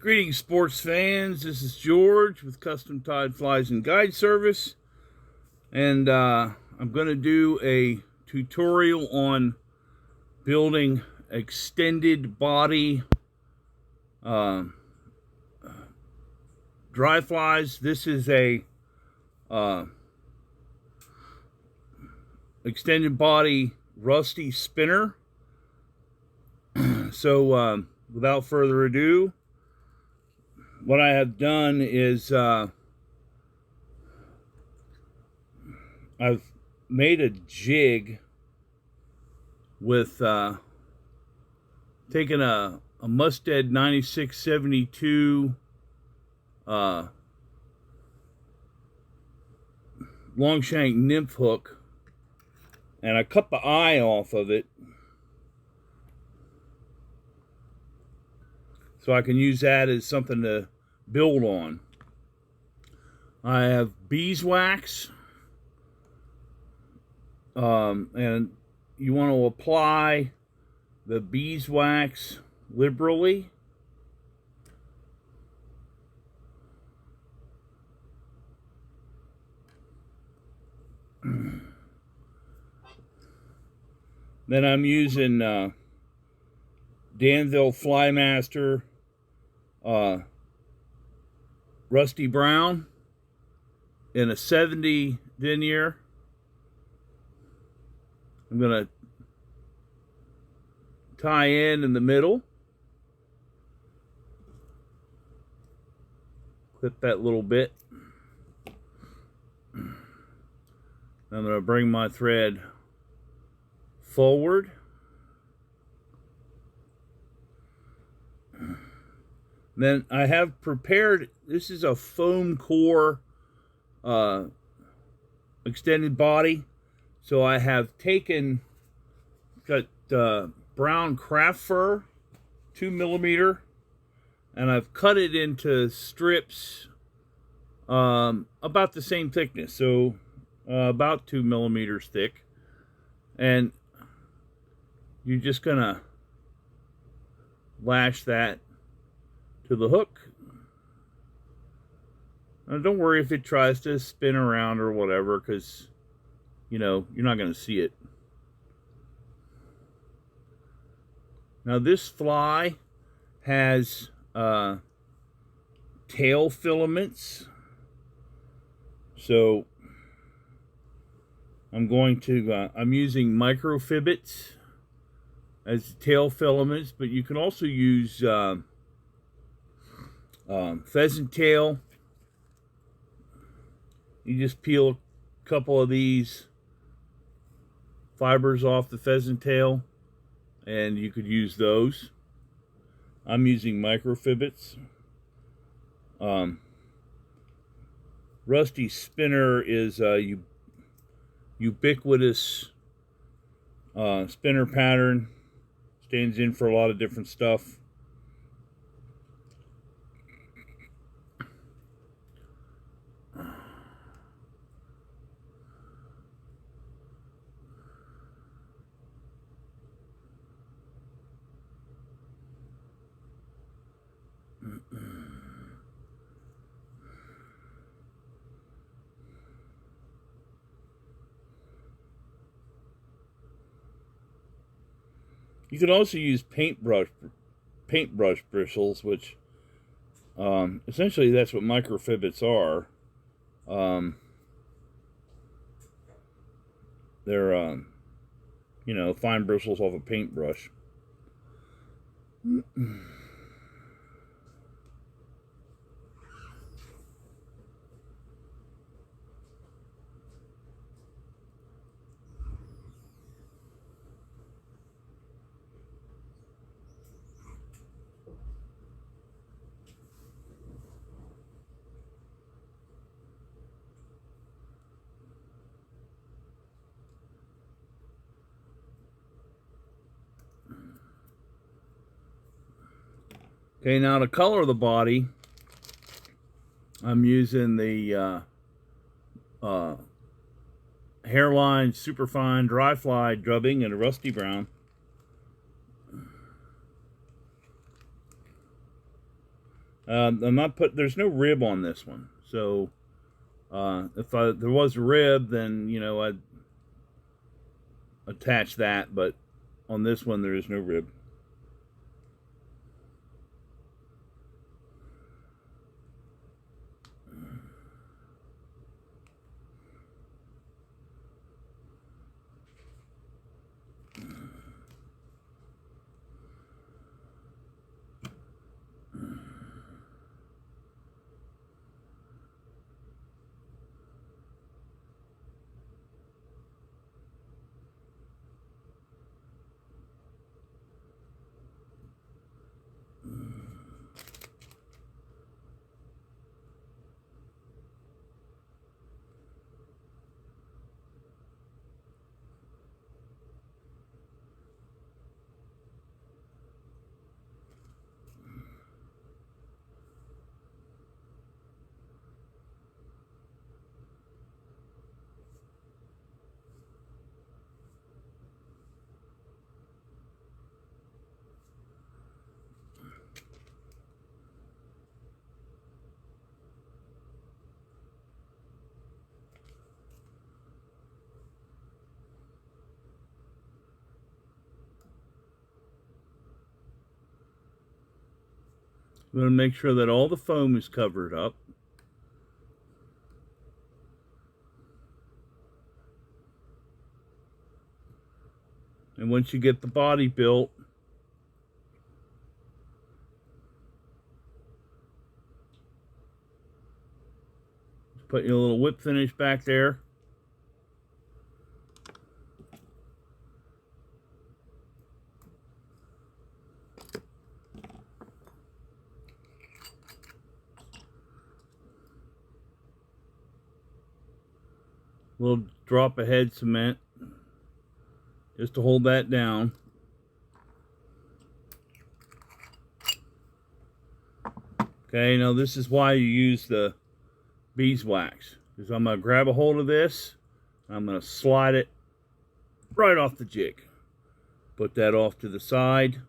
Greetings, sports fans. This is George with Custom Tied Flies and Guide Service, and I'm going to do a tutorial on building extended body dry flies. This is a extended body rusty spinner. So without further ado, what I have done is I've made a jig with taking a Mustad 9672 long shank nymph hook, and I cut the eye off of it so I can use that as something to build on. I have beeswax, and you want to apply the beeswax liberally. Then I'm using Danville Flymaster rusty brown in a 70 denier. I'm going to tie in the middle, clip that little bit. I'm going to bring my thread forward. Then I have prepared, this is a foam core extended body. So I have got brown craft fur, 2 millimeter, and I've cut it into strips about the same thickness, so about 2 millimeters thick. And you're just gonna lash that to the hook. Now, don't worry if it tries to spin around or whatever, because you know you're not going to see it. Now this fly has tail filaments, so I'm using Microfibbets as tail filaments, but you can also use pheasant tail. You just peel a couple of these fibers off the pheasant tail and you could use those. I'm using Microfibbets. Rusty spinner is a ubiquitous spinner pattern. Stands in for a lot of different stuff. You can also use paintbrush bristles, which essentially that's what Microfibbets are. They're you know, fine bristles off a paintbrush. Okay, now to color the body, I'm using the Hareline Superfine Dryfly drubbing in a rusty brown. I'm not there's no rib on this one. So if there was a rib, then, you know, I'd attach that. But on this one, there is no rib. I'm going to make sure that all the foam is covered up. And once you get the body built, put your little whip finish back there. Little drop of head cement just to hold that down. Okay, now this is why you use the beeswax, because I'm going to grab a hold of this, I'm going to slide it right off the jig. Put that off to the side.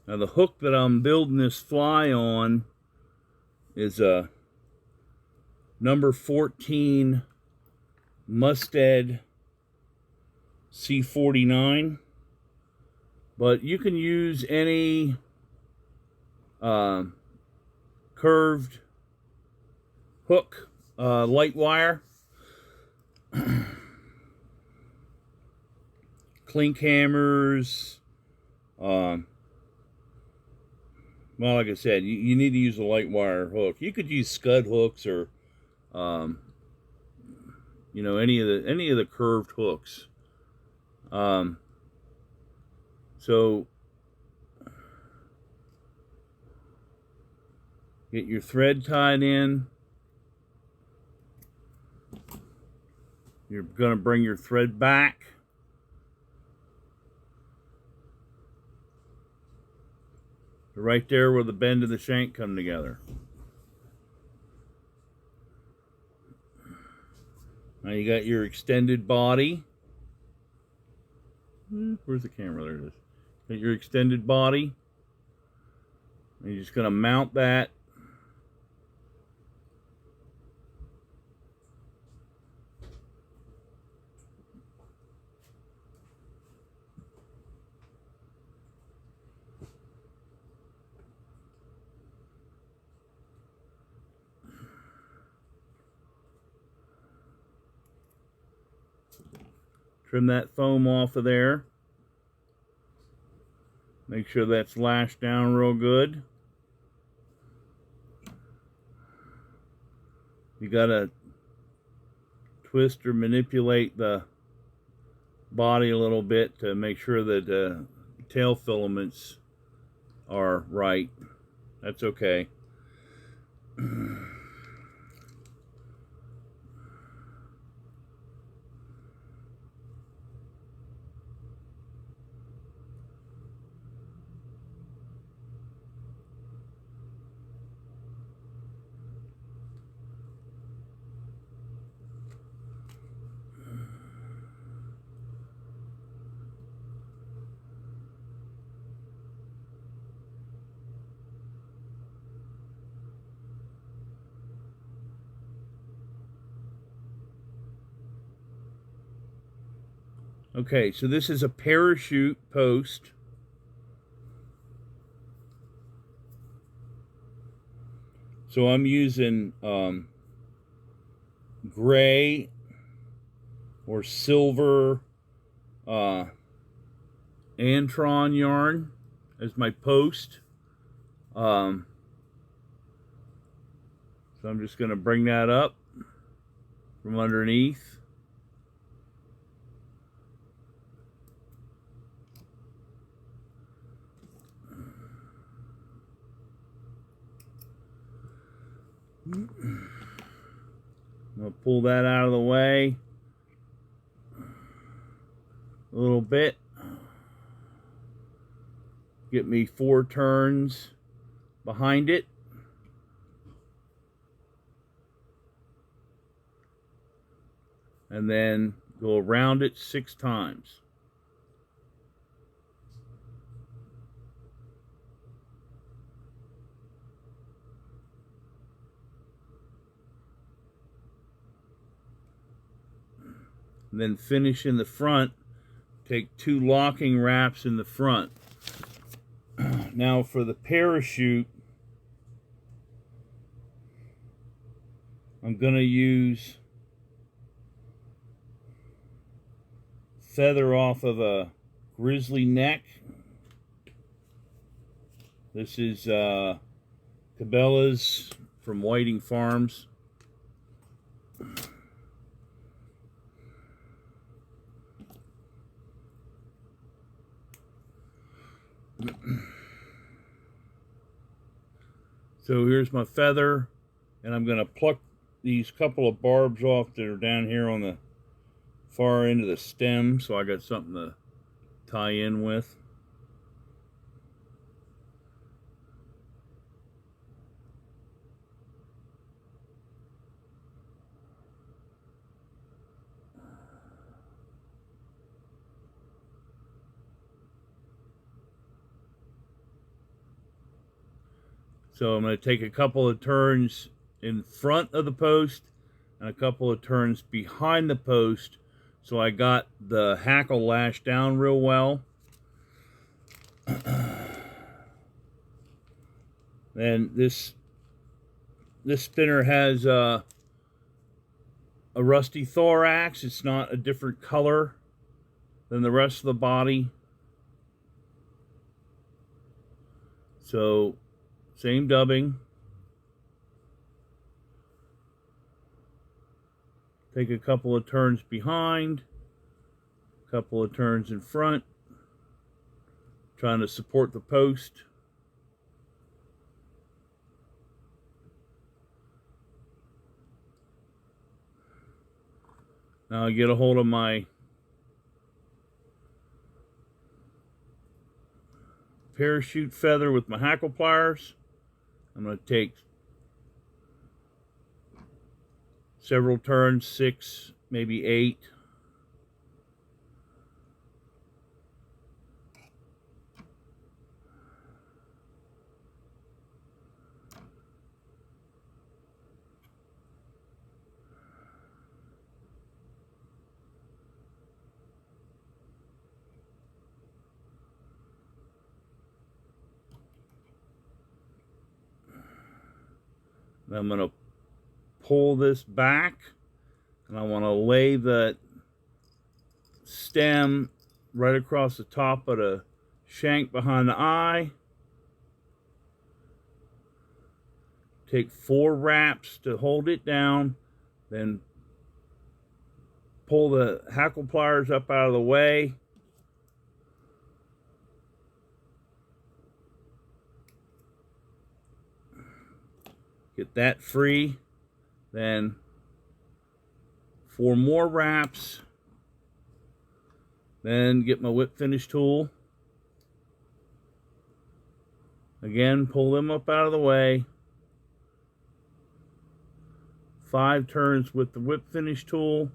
Now the hook that I'm building this fly on is a number 14 Mustad C49, but you can use any curved hook, light wire, clink hammers. Well, like I said, you need to use a light wire hook. You could use scud hooks or, you know, any of the curved hooks. So get your thread tied in. You're going to bring your thread back. Right there where the bend of the shank come together. Now you got your extended body. Where's the camera? There it is. Got your extended body. And you're just going to mount that. Trim that foam off of there. Make sure that's lashed down real good. You gotta twist or manipulate the body a little bit to make sure that the tail filaments are right. That's okay. Okay, so this is a parachute post. So I'm using gray or silver Antron yarn as my post. So I'm just going to bring that up from underneath. I'm going to pull that out of the way a little bit. Get me 4 turns behind it. And then go around it 6 times. And then finish in the front. Take 2 locking wraps in the front. Now for the parachute, I'm going to use feather off of a grizzly neck. This is Cabela's from Whiting Farms. So here's my feather, and I'm going to pluck these couple of barbs off that are down here on the far end of the stem, so I got something to tie in with. So I'm going to take a couple of turns in front of the post and a couple of turns behind the post, so I got the hackle lashed down real well. And this spinner has a rusty thorax. It's not a different color than the rest of the body. So same dubbing. Take a couple of turns behind, a couple of turns in front, trying to support the post. Now I get a hold of my parachute feather with my hackle pliers. I'm going to take several turns, 6, maybe 8. Then I'm going to pull this back, and I want to lay the stem right across the top of the shank behind the eye. Take 4 wraps to hold it down, then pull the hackle pliers up out of the way. Get that free, then 4 more wraps, then get my whip finish tool. Again, pull them up out of the way. 5 turns with the whip finish tool.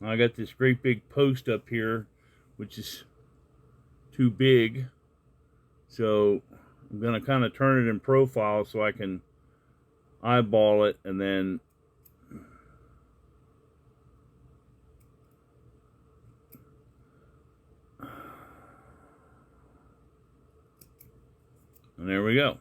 I got this great big post up here which is too big. So I'm going to kind of turn it in profile so I can eyeball it, and then there we go.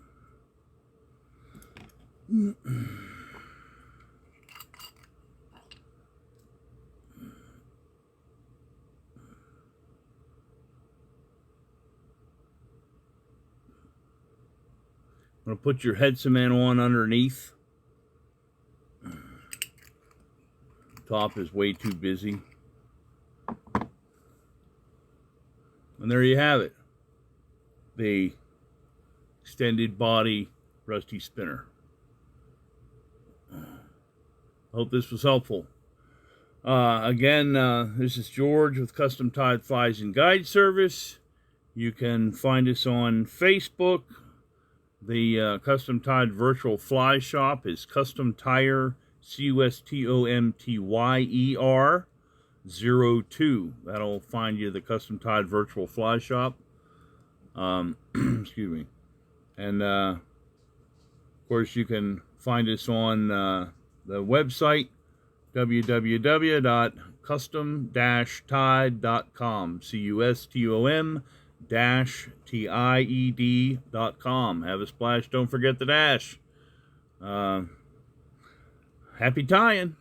I'm going to put your head cement on underneath. Top is way too busy. And there you have it. The extended body rusty spinner. I hope this was helpful. Again, this is George with Custom Tied Flies and Guide Service. You can find us on Facebook. The Custom Tied Virtual Fly Shop is Custom Tire, CUSTOMTYER 02. That'll find you the Custom Tied Virtual Fly Shop. Excuse me. And, of course, you can find us on the website, www.custom-tied.com, CUSTOM-TIED.com. Have a splash, don't forget the dash. Happy tying.